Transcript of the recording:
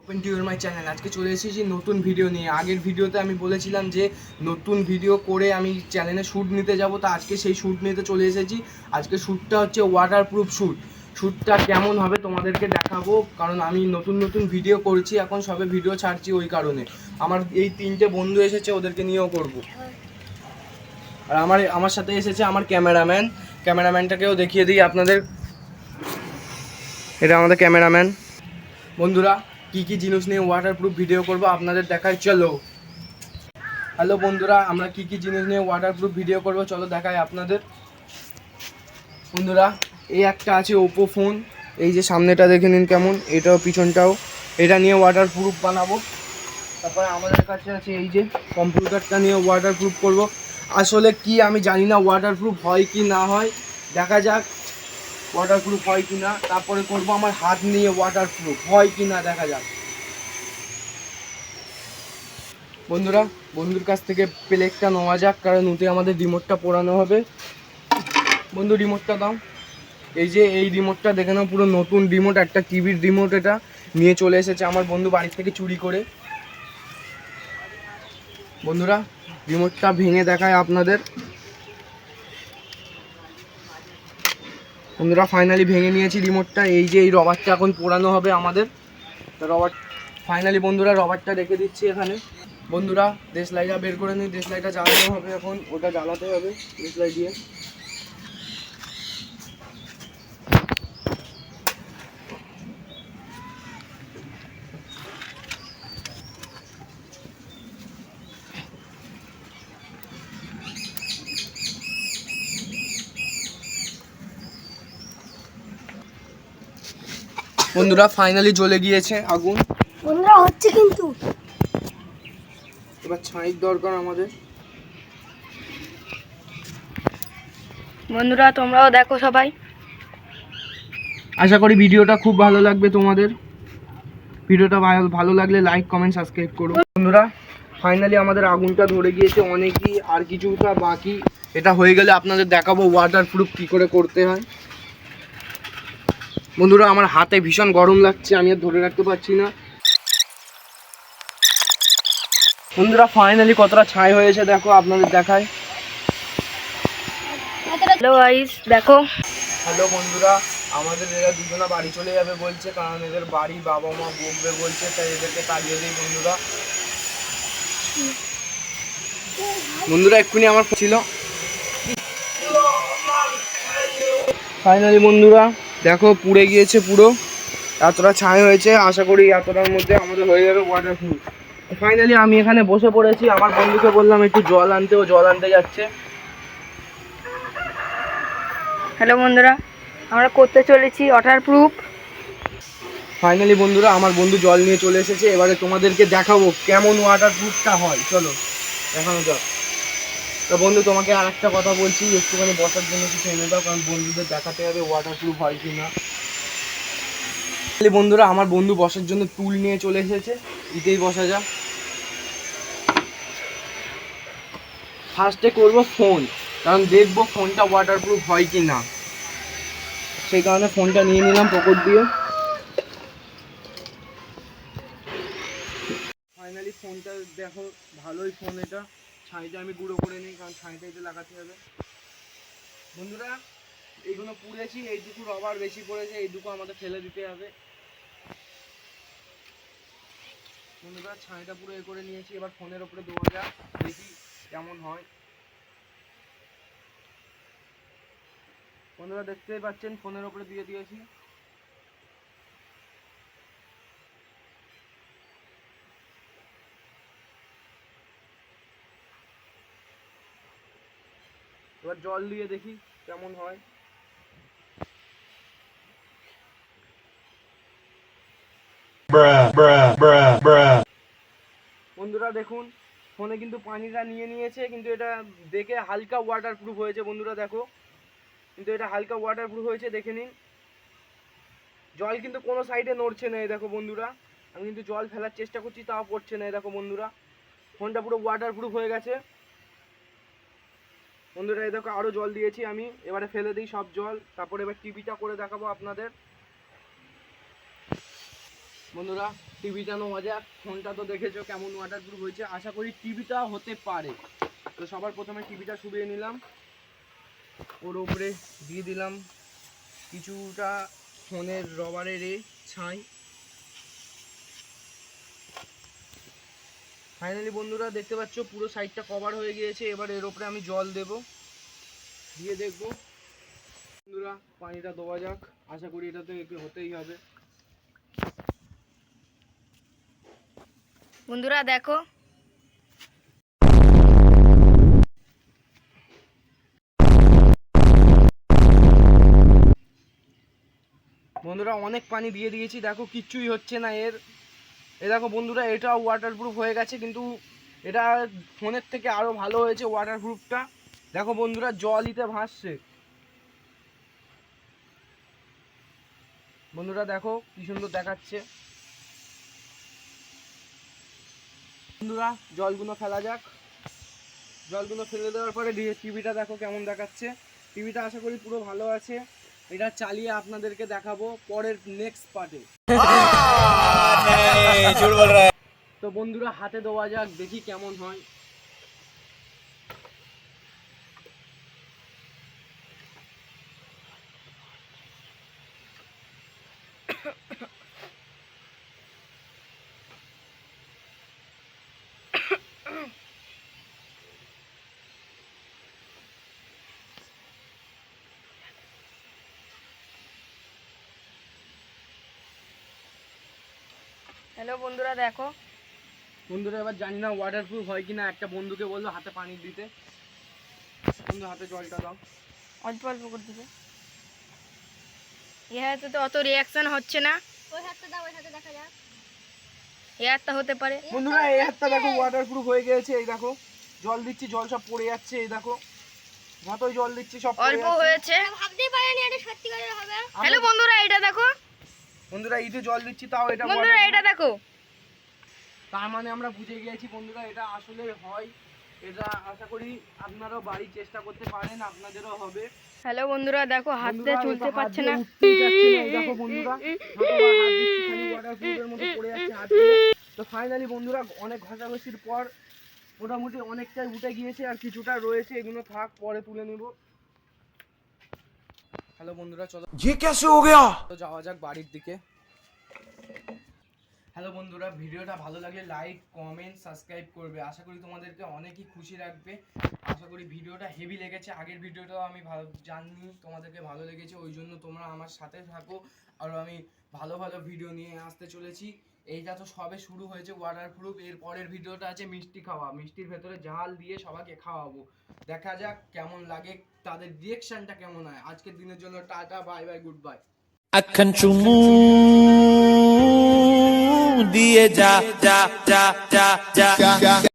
Open to my channel. আজকে চলে এসেছি নতুন ভিডিও নিয়ে। আগের ভিডিওতে আমি বলেছিলাম যে নতুন ভিডিও করে আমি চ্যানেলে শ্যুট নিতে যাব, তো আজকে সেই শ্যুট নিতে চলে এসেছি। আজকে শ্যুটটা হচ্ছে ওয়াটারপ্রুফ শ্যুট। শ্যুটটা কেমন হবে তোমাদেরকে দেখাবো, কারণ আমি নতুন ভিডিও করছি, এখন সবে ভিডিও ছাড়ছি, ওই কারণে। আমার এই 3টে বন্ধু এসেছে, ওদেরকে নিয়েও করব। আর আমার সাথে এসেছে আমার ক্যামেরাম্যানটাকেও দেখিয়ে দিই আপনাদের। এটা আমাদের ক্যামেরাম্যান। বন্ধুরা, কি কি জিনিস নিয়ে ওয়াটারপ্রুফ ভিডিও করব আপনাদের দেখাই, চলো। হ্যালো বন্ধুরা, আমরা কি কি জিনিস নিয়ে ওয়াটারপ্রুফ ভিডিও করব চলো দেখাই আপনাদের। বন্ধুরা, এই একটা আছে ওপো ফোন, এই যে সামনেটা দেখে নিন কেমন, এটাও পিছনটাও, এটা নিয়ে ওয়াটারপ্রুফ বানাবো। তারপরে আমাদের কাছে আছে এই যে কম্পিউটারটা নিয়ে ওয়াটারপ্রুফ করব। আসলে কি আমি জানি না ওয়াটারপ্রুফ হয় কি না হয়, দেখা যাক ওয়াটারপ্রুফ হয় কি না। তারপরে করব আমার হাত নিয়ে ওয়াটারপ্রুফ হয় কি না, দেখা যাক। বন্ধুরা, বন্ধুর কাছ থেকে প্লেটটা নেওয়া যাক, কারণ ওতে আমাদের রিমোটটা পোড়ানো হবে। বন্ধু, রিমোটটা দাও। এই যে এই রিমোটটা দেখে নাও, পুরো নতুন রিমোট, একটা টিভির রিমোট। এটা নিয়ে চলে এসেছে আমার বন্ধু বাড়ি থেকে চুরি করে। বন্ধুরা, রিমোটটা ভেঙে দেখায় আপনাদের। বন্ধুরা, ফাইনালি ভেঙে নিয়েছি রিমোটটা। এই যে এই রবারটা এখন পোড়ানো হবে আমাদের। রবার ফাইনালি বন্ধুরা রবারটা রেখে দিচ্ছি এখানে। বন্ধুরা, দেশলাইটা বের করে নিই, দেশলাইটা জ্বালানো হবে এখন, ওটা জ্বালাতে হবে দেশলাই দিয়ে। বন্ধুরা, ফাইনালি জ্বলে গিয়েছে আগুন। বন্ধুরা, হচ্ছে কিন্তু এবার ছাইর দরকার আমাদের। বন্ধুরা, তোমরাও দেখো সবাই। আশা করি ভিডিওটা খুব ভালো লাগবে তোমাদের। ভিডিওটা ভালো লাগলে লাইক, কমেন্ট, সাবস্ক্রাইব করো। বন্ধুরা, ফাইনালি আমাদের আগুনটা ধরে গিয়েছে অনেকই, আর কিছুটা বাকি। এটা হয়ে গেলে আপনাদের দেখাবো ওয়াটারপ্রুফ কী করে করতে হয়। বন্ধুরা, আমার হাতে ভীষণ গরম লাগছে, আমি আর ধরে রাখতে পারছি না। বন্ধুরা, ফাইনালি কতটা ছাই হয়েছে দেখো, আপনাদের দেখায়। হ্যালো গাইস, দেখো। হ্যালো বন্ধুরা, আমাদের এরা দুজনা বাড়ি চলে যাবে বলছে, কারণ এদের বাড়ি বাবা মা বকবে বলছে, তাই এদেরকে তাড়িয়ে দিই। বন্ধুরা এক্ষুনি আমার ছিল। ফাইনালি বন্ধুরা দেখো, পুড়ে গিয়েছে পুরো, এতটা ছাই হয়েছে। আশা করি এতটার মধ্যে আমাদের হয়ে যাবে ওয়াটারপ্রুফ। ফাইনালি আমি এখানে বসে পড়েছি, আমার বন্ধুকে বললাম একটু জল আনতে, ও জল আনতে যাচ্ছে। হ্যালো বন্ধুরা, আমরা করতে চলেছি ওয়াটারপ্রুফ। ফাইনালি বন্ধুরা আমার বন্ধু জল নিয়ে চলে এসেছে, এবারে তোমাদেরকে দেখাবো কেমন ওয়াটারপ্রুফটা হয়, চলো দেখানো যাক। তো বন্ধু, তোমাকে আর একটা কথা বলছি, একটুখানি বসার জন্য কিছু এনে দাও, কারণ বন্ধুদের দেখাতে হবে ওয়াটারপ্রুফ হয় কি না। বন্ধুরা, আমার বন্ধু বসার জন্য টুল নিয়ে চলে এসেছে, ইতেই বসা যাক। ফার্স্টে করবো ফোন, কারণ দেখবো ফোনটা ওয়াটারপ্রুফ হয় কি না, সেই কারণে ফোনটা নিয়ে নিলাম পকেট দিয়ে। ফাইনালি ফোনটা দেখো, ভালোই ফোন এটা। ছাইটা আমি গুঁড়ো করে নিই, কারণ ছাইটা এতে লাগাতে হবে। বন্ধুরা, এইগুলো পুড়েছি, এইটুকু রবার বেশি পড়েছে, এইটুকু আমাদের ফেলে দিতে হবে। বন্ধুরা, ছাইটা পুরো এ করে নিয়েছি, এবার ফোনের ওপরে দেওয়া যাক, দেখি কেমন হয়। বন্ধুরা, দেখতেই পাচ্ছেন ফোনের ওপরে দিয়ে দিয়েছি। এবার জল দিয়ে দেখি কেমন হয়। বন্ধুরা দেখুন, ফোনে কিন্তু পানিটা নিয়ে নিয়েছে, কিন্তু এটা দেখে হালকা ওয়াটারপ্রুফ হয়েছে। বন্ধুরা দেখো, কিন্তু এটা হালকা ওয়াটারপ্রুফ হয়েছে, দেখে নিন। জল কিন্তু কোনো সাইডে নড়ছে না, এই দেখো বন্ধুরা। আমি কিন্তু জল ফেলার চেষ্টা করছি, তাও পড়ছে না, এই দেখো বন্ধুরা। ফোনটা পুরো ওয়াটারপ্রুফ হয়ে গেছে। বন্ধুরা এই দেখো, আরও জল দিয়েছি আমি, এবারে ফেলে দিই সব জল, তারপরে এবার টিভিটা করে দেখাবো আপনাদের। বন্ধুরা, টিভিটা নেওয়া যাক। ফোনটা তো দেখেছো কেমন ওয়াটারপ্রুফ হয়েছে, আশা করি টিভিটা হতে পারে। তো সবার প্রথমে টিভিটা শুবিয়ে নিলাম, ওর ওপরে দিয়ে দিলাম কিছুটা ফোনের রবারের ছাই। ফাইনালি বন্ধুরা দেখতে পাচ্ছ পুরো সাইডটা কভার হয়ে গিয়েছে। এবার এর ওপরে আমি জল দেব, দিয়ে দেখবো। বন্ধুরা পানিটা দেওয়া যাক, আশা করি এটা তো একটু হতেই হবে। বন্ধুরা দেখো, বন্ধুরা অনেক পানি দিয়ে দিয়েছি, দেখো কিচ্ছুই হচ্ছে না এর। এ দেখো বন্ধুরা এটা ওয়াটারপ্রুফ হয়ে গেছে, কিন্তু এটা ফোনের থেকে আরো ভালো হয়েছে ওয়াটারপ্রুফটা। দেখো বন্ধুরা জলইতে ভাসছে। বন্ধুরা দেখো কি সুন্দর দেখাচ্ছে। বন্ধুরা জলগুলো ফেলা যাক। জলগুলো ফেলে দেওয়ার পরে টিভিটা দেখো কেমন দেখাচ্ছে। টিভিটা আশা করি পুরো ভালো আছে। এটা চালিয়ে আপনাদেরকে দেখাবো পরের নেক্সট পার্টে। তো বন্ধুরা হাতে দেওয়া যাক, দেখি কেমন হয়। হ্যালো বন্ধুরা দেখো, বন্ধুরা এবার জানি না ওয়াটারপ্রুফ হয় কিনা। একটা বন্ধুকে বললো হাতে পানি দিতে। বন্ধু হাতে জলটা দাও। অল্প অল্প করে দিবে। এ হাতে তো অত রিয়াকশন হচ্ছে না, ওই হাতটা দাও, ওই হাতে দেখা যাক। এ হাতটা হতে পারে। বন্ধুরা এই হাতটা দেখো ওয়াটারপ্রুফ হয়ে গেছে। এই দেখো জল দিচ্ছি, জল সব পড়ে যাচ্ছে। এই দেখো যতই জল দিচ্ছি সব পড়ে অল্প যাচ্ছে। হয়েছে। ভাবতেই পারিনি এটা সত্যি করে হবে। হ্যালো বন্ধুরা এটা দেখো, বন্ধুরা ইতে জল দিচ্ছি তাও এটা বন্ধুরা waterproof। এটা দেখো, তার মানে আমরা বুঝে গিয়েছি বন্ধুরা এটা আসলে হয়। এটা আশা করি আপনারাও বাড়ি চেষ্টা করতে পারেন, আপনাদেরও হবে। হ্যালো বন্ধুরা দেখো, হাতে বন্ধুরা, চলতে এটা হাত পারছে দিয়ে না। উঠতেই যাচ্ছে না। এই দেখো বন্ধুরা যতবার হাত দিচ্ছি খালি ওয়াটারপ্রুফের মতো পড়ে যাচ্ছে হাত দিয়ে। তো ফাইনালি বন্ধুরা অনেক ঘষাঘষির পর মোটামুটি অনেকটাই উঠে গিয়েছে, আর কিছুটা রয়েছে, এগুলো থাক পরে তুলে নিব। হ্যালো বন্ধুরা চলো ये कैसे हो गया? তো যাওয়া যাক বাড়ির দিকে। হ্যালো বন্ধুরা, ভিডিওটা ভালো লাগলে লাইক কমেন্ট সাবস্ক্রাইব করবে। আশা করি তোমাদেরকে অনেকই খুশি রাখবে। আশা করি ভিডিওটা হেভি লেগেছে। আগের ভিডিওটাও আমি ভালো জানি তোমাদেরকে ভালো লেগেছে, ওই জন্য তোমরা আমার সাথে থাকো। আর আমি ভালো ভালো ভিডিও নিয়ে আসতে চলেছি। এইটা তো সবে শুরু হয়েছে ওয়াটারপ্রুফ। এর পরের ভিডিওটা আছে মিষ্টি খাওয়া, মিষ্টির ভেতরে ঝাল দিয়ে সবাইকে খাওয়াবো। দেখা যাক কেমন লাগে, তাদের রিয়েকশনটা কেমন হয়। আজকের দিনের জন্য tata, bye bye, good bye. अखन चुमू दिए जा जा जा जा जा